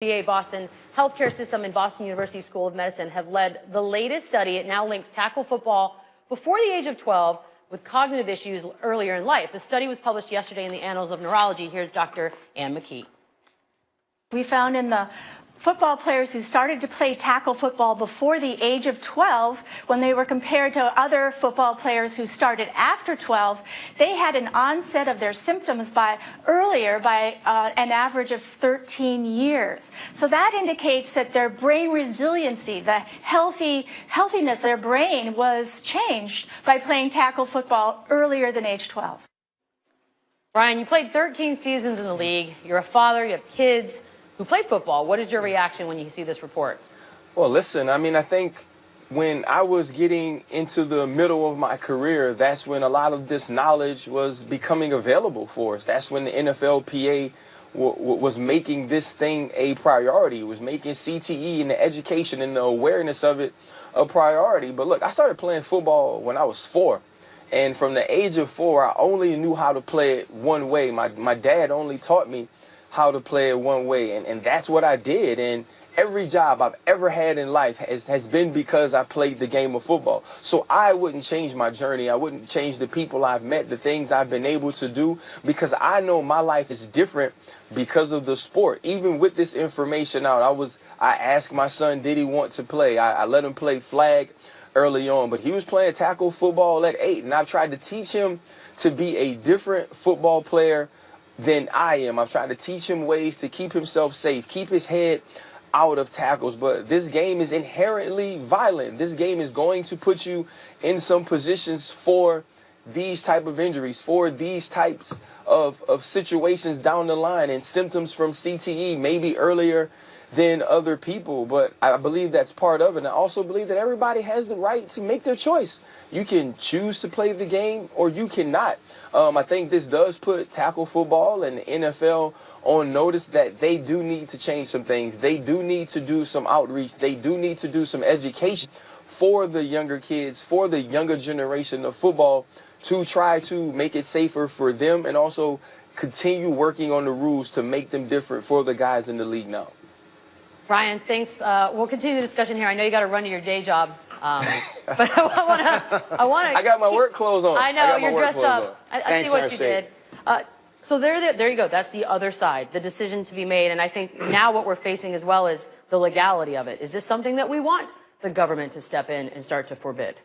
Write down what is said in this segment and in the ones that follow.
Boiston healthcare system and Boston University School of Medicine have led the latest study. It now links tackle football before the age of 12 with cognitive issues earlier in life. The study was published yesterday in the Annals of Neurology. Here's Dr. Ann McKee. We found in the football players who started to play tackle football before the age of 12, when they were compared to other football players who started after 12, they had an onset of their symptoms earlier by an average of 13 years. So that indicates that their brain resiliency, the healthiness of their brain was changed by playing tackle football earlier than age 12. Brian, you played 13 seasons in the league. You're a father, you have kids who play football. What is your reaction when you see this report? Well, listen, I think when I was getting into the middle of my career, that's when a lot of this knowledge was becoming available for us. That's when the NFLPA was making this thing a priority. It was making CTE and the education and the awareness of it a priority. But look, I started playing football when I was 4. And from the age of 4, I only knew how to play it one way. My dad only taught me how to play it one way, and that's what I did. And every job I've ever had in life has been because I played the game of football. So I wouldn't change my journey. I wouldn't change the people I've met, the things I've been able to do, because I know my life is different because of the sport. Even with this information out, I asked my son, did he want to play? I let him play flag early on, but he was playing tackle football at 8, and I've tried to teach him to be a different football player than I am. I've tried to teach him ways to keep himself safe, keep his head out of tackles. But this game is inherently violent. This game is going to put you in some positions for these type of injuries, for these types of situations down the line, and symptoms from CTE maybe earlier than other people. But I believe that's part of it. And I also believe that everybody has the right to make their choice. You can choose to play the game or you cannot. I think this does put tackle football and the NFL on notice that they do need to change some things. They do need to do some outreach. They do need to do some education for the younger kids, for the younger generation of football, to try to make it safer for them and also continue working on the rules to make them different for the guys in the league now. Brian, thanks. We'll continue the discussion here. I know you got to run to your day job, but I want to. I got my work clothes on. I know you're dressed up. I see what you did. So there you go. That's the other side, the decision to be made. And I think now what we're facing as well is the legality of it. Is this something that we want the government to step in and start to forbid?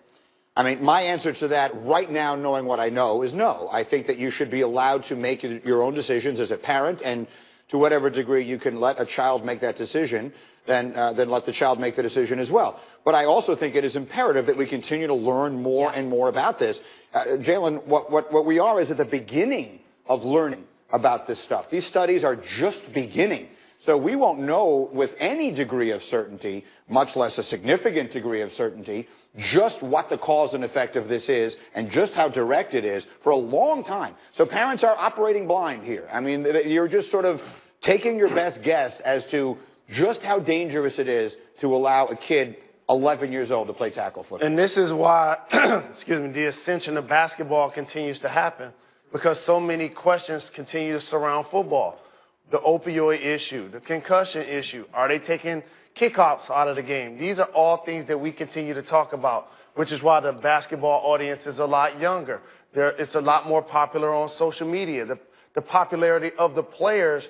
I mean, my answer to that right now, knowing what I know, is no. I think that you should be allowed to make your own decisions as a parent, and to whatever degree you can let a child make that decision, then let the child make the decision as well. But I also think it is imperative that we continue to learn more and more about this. Jalen, what we are is at the beginning of learning about this stuff. These studies are just beginning. So we won't know with any degree of certainty, much less a significant degree of certainty, just what the cause and effect of this is and just how direct it is for a long time. So parents are operating blind here. I mean, you're just sort of taking your best guess as to just how dangerous it is to allow a kid 11 years old to play tackle football. And this is why, excuse me, the ascension of basketball continues to happen, because so many questions continue to surround football. The opioid issue, the concussion issue, are they taking kickoffs out of the game? These are all things that we continue to talk about, which is why the basketball audience is a lot younger. It's a lot more popular on social media. The popularity of the players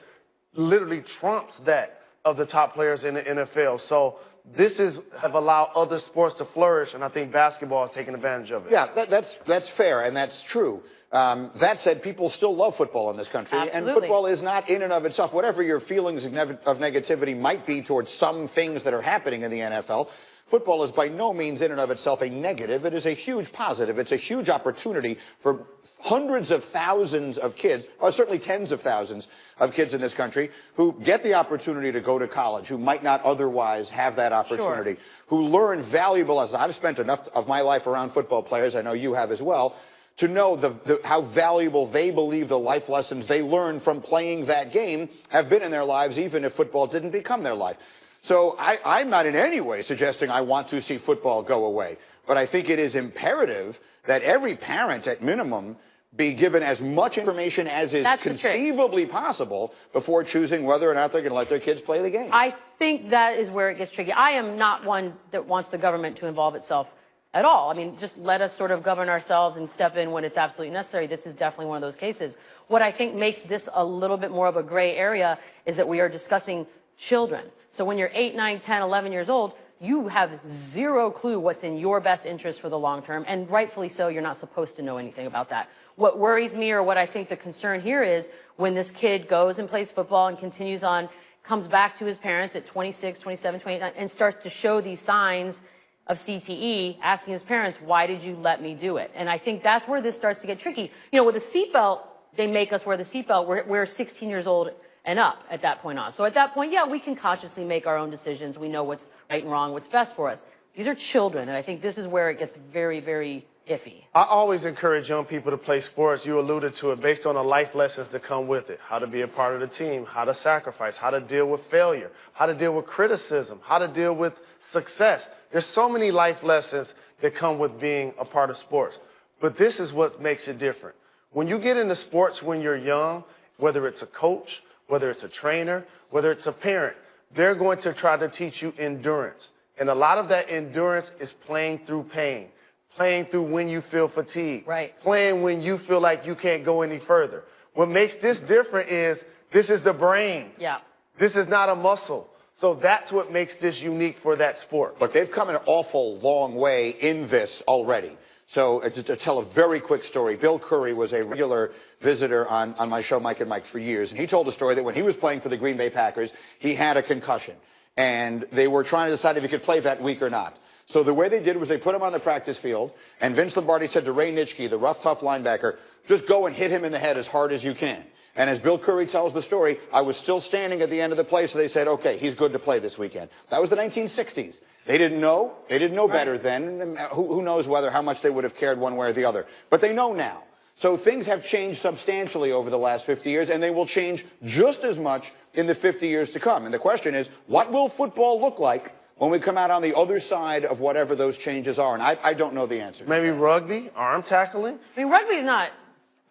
literally trumps that of the top players in the NFL. So this have allowed other sports to flourish, and I think basketball is taking advantage of it. Yeah, that's fair, and that's true. That said, people still love football in this country. Absolutely. And football is not in and of itself, whatever your feelings of negativity might be towards some things that are happening in the NFL, football is by no means in and of itself a negative. It is a huge positive. It's a huge opportunity for hundreds of thousands of kids, or certainly tens of thousands of kids in this country, who get the opportunity to go to college, who might not otherwise have that opportunity, who learn valuable lessons. I've spent enough of my life around football players, I know you have as well, to know how valuable they believe the life lessons they learned from playing that game have been in their lives, even if football didn't become their life. So I'm not in any way suggesting I want to see football go away, but I think it is imperative that every parent, at minimum, be given as much information as is conceivably possible before choosing whether or not they're going to let their kids play the game. I think that is where it gets tricky. I am not one that wants the government to involve itself at all. I mean, just let us sort of govern ourselves and step in when it's absolutely necessary. This is definitely one of those cases. What I think makes this a little bit more of a gray area is that we are discussing children. So when you're 8, 9, 10, 11 years old, you have zero clue what's in your best interest for the long term, and rightfully so, you're not supposed to know anything about that. What worries me, or what I think the concern here is, when this kid goes and plays football and continues on, comes back to his parents at 26, 27, 29, and starts to show these signs of CTE, asking his parents, why did you let me do it? And I think that's where this starts to get tricky. You know, with a seatbelt, they make us wear the seatbelt. We're 16 years old and up at that point on. So at that point, yeah, we can consciously make our own decisions. We know what's right and wrong, what's best for us. These are children, and I think this is where it gets very, very iffy. I always encourage young people to play sports. You alluded to it, based on the life lessons that come with it. How to be a part of the team, how to sacrifice, how to deal with failure, how to deal with criticism, how to deal with success. There's so many life lessons that come with being a part of sports. But this is what makes it different. When you get into sports when you're young, whether it's a coach, whether it's a trainer, whether it's a parent, they're going to try to teach you endurance. And a lot of that endurance is playing through pain, playing through when you feel fatigued, playing when you feel like you can't go any further. What makes this different is this is the brain. Yeah. This is not a muscle. So that's what makes this unique for that sport. Look, they've come an awful long way in this already. So just to tell a very quick story, Bill Curry was a regular visitor on my show, Mike and Mike, for years. And he told a story that when he was playing for the Green Bay Packers, he had a concussion. And they were trying to decide if he could play that week or not. So the way they did was they put him on the practice field, and Vince Lombardi said to Ray Nitschke, the rough, tough linebacker, just go and hit him in the head as hard as you can. And as Bill Curry tells the story, I was still standing at the end of the play, so they said, okay, he's good to play this weekend. That was the 1960s. They didn't know. They didn't know better then. Who knows how much they would have cared one way or the other. But they know now. So things have changed substantially over the last 50 years, and they will change just as much in the 50 years to come. And the question is, what will football look like when we come out on the other side of whatever those changes are? And I don't know the answer. Maybe rugby, arm tackling? I mean, rugby's not,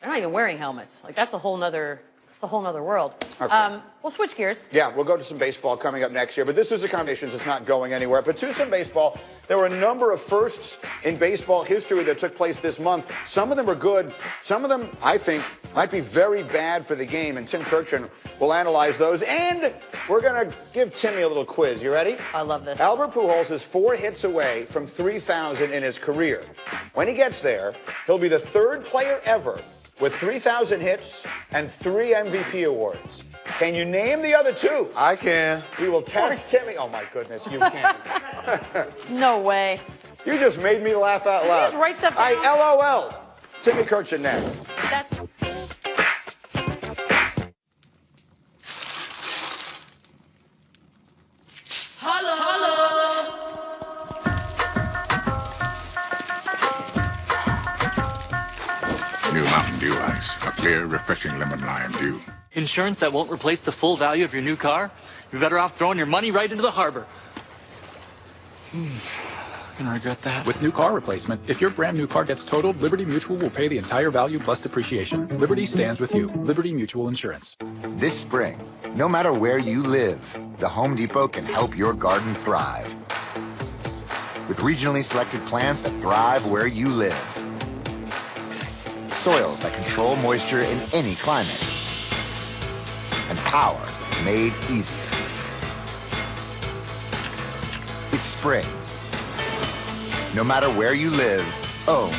they're not even wearing helmets. Like, that's a whole nother world. Okay. We'll switch gears. Yeah, we'll go to some baseball coming up next year, but this is a conversation that's not going anywhere. But to some baseball, there were a number of firsts in baseball history that took place this month. Some of them are good. Some of them, I think, might be very bad for the game, and Tim Kirchin will analyze those. And we're going to give Timmy a little quiz. You ready? I love this. Albert Pujols is 4 hits away from 3,000 in his career. When he gets there, he'll be the third player ever with 3,000 hits and 3 MVP awards. Can you name the other 2? I can. We will test Timmy. Oh, my goodness, you can. No way. You just made me laugh out loud. Just write stuff down. I LOL. Timmy Kirchin next. That's... New Mountain Dew Ice, a clear, refreshing lemon lime dew. Insurance that won't replace the full value of your new car? You're better off throwing your money right into the harbor. Gonna regret that. With new car replacement, if your brand new car gets totaled, Liberty Mutual will pay the entire value plus depreciation. Liberty stands with you. Liberty Mutual Insurance. This spring, no matter where you live, the Home Depot can help your garden thrive. With regionally selected plants that thrive where you live. Soils that control moisture in any climate. And power made easy. It's spring. No matter where you live, own